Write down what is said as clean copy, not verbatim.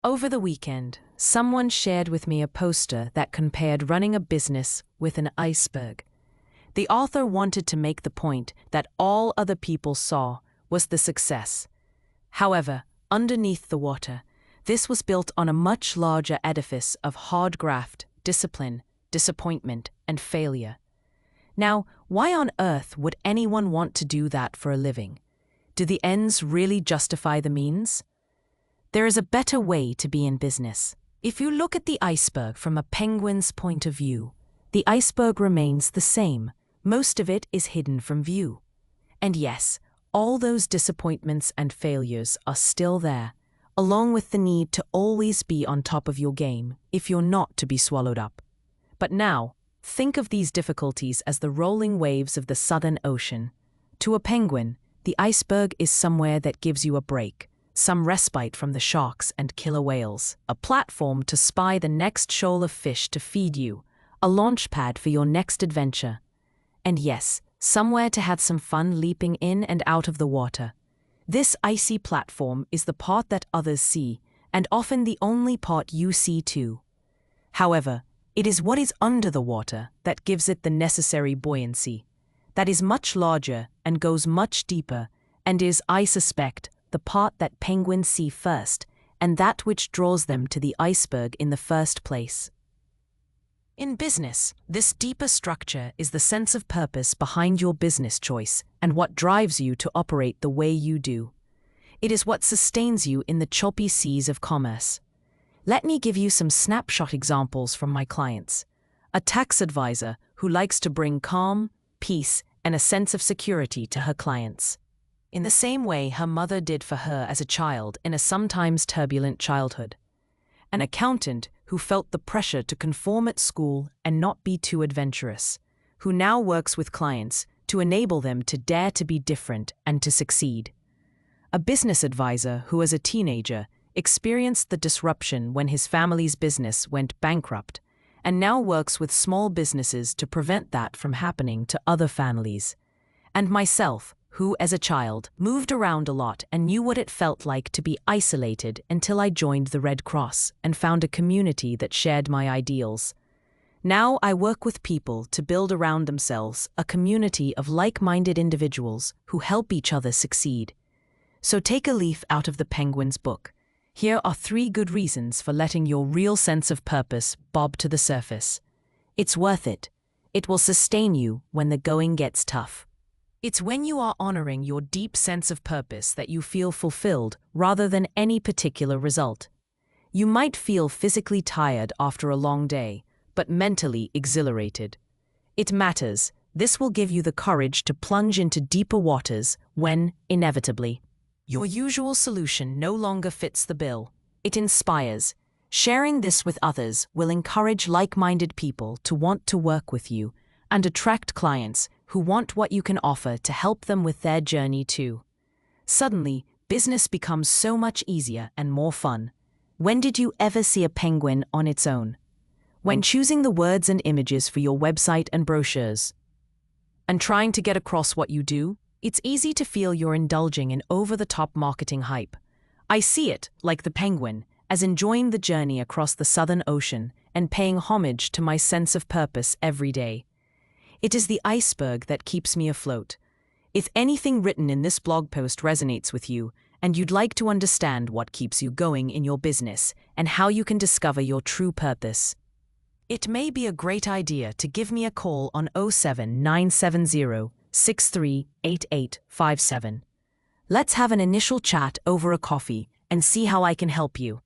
Over the weekend, someone shared with me a poster that compared running a business with an iceberg. The author wanted to make the point that all other people saw was the success. However, underneath the water, this was built on a much larger edifice of hard graft, discipline, disappointment, and failure. Now, why on earth would anyone want to do that for a living? Do the ends really justify the means? There is a better way to be in business. If you look at the iceberg from a penguin's point of view, the iceberg remains the same. Most of it is hidden from view. And yes, all those disappointments and failures are still there, along with the need to always be on top of your game if you're not to be swallowed up. But now, think of these difficulties as the rolling waves of the Southern Ocean. To a penguin, the iceberg is somewhere that gives you a break, some respite from the sharks and killer whales, a platform to spy the next shoal of fish to feed you, a launch pad for your next adventure. And yes, somewhere to have some fun leaping in and out of the water. This icy platform is the part that others see, and often the only part you see too. However, it is what is under the water that gives it the necessary buoyancy. That is much larger and goes much deeper, and is, I suspect, the part that penguins see first, and that which draws them to the iceberg in the first place. In business, this deeper structure is the sense of purpose behind your business choice and what drives you to operate the way you do. It is what sustains you in the choppy seas of commerce. Let me give you some snapshot examples from my clients. A tax advisor who likes to bring calm, peace, and a sense of security to her clients, in the same way her mother did for her as a child in a sometimes turbulent childhood. An accountant who felt the pressure to conform at school and not be too adventurous, who now works with clients to enable them to dare to be different and to succeed. A business advisor who as a teenager experienced the disruption when his family's business went bankrupt and now works with small businesses to prevent that from happening to other families. And myself, who as a child moved around a lot and knew what it felt like to be isolated until I joined the Red Cross and found a community that shared my ideals. Now I work with people to build around themselves a community of like-minded individuals who help each other succeed. So take a leaf out of the penguin's book. Here are 3 good reasons for letting your real sense of purpose bob to the surface. It's worth it. It will sustain you when the going gets tough. It's when you are honoring your deep sense of purpose that you feel fulfilled rather than any particular result. You might feel physically tired after a long day, but mentally exhilarated. It matters. This will give you the courage to plunge into deeper waters when, inevitably, your usual solution no longer fits the bill. It inspires. Sharing this with others will encourage like-minded people to want to work with you and attract clients who want what you can offer to help them with their journey too. Suddenly, business becomes so much easier and more fun. When did you ever see a penguin on its own? When choosing the words and images for your website and brochures, and trying to get across what you do, it's easy to feel you're indulging in over-the-top marketing hype. I see it, like the penguin, as enjoying the journey across the Southern Ocean and paying homage to my sense of purpose every day. It is the iceberg that keeps me afloat. If anything written in this blog post resonates with you, and you'd like to understand what keeps you going in your business and how you can discover your true purpose, it may be a great idea to give me a call on 07970 638857. Let's have an initial chat over a coffee and see how I can help you.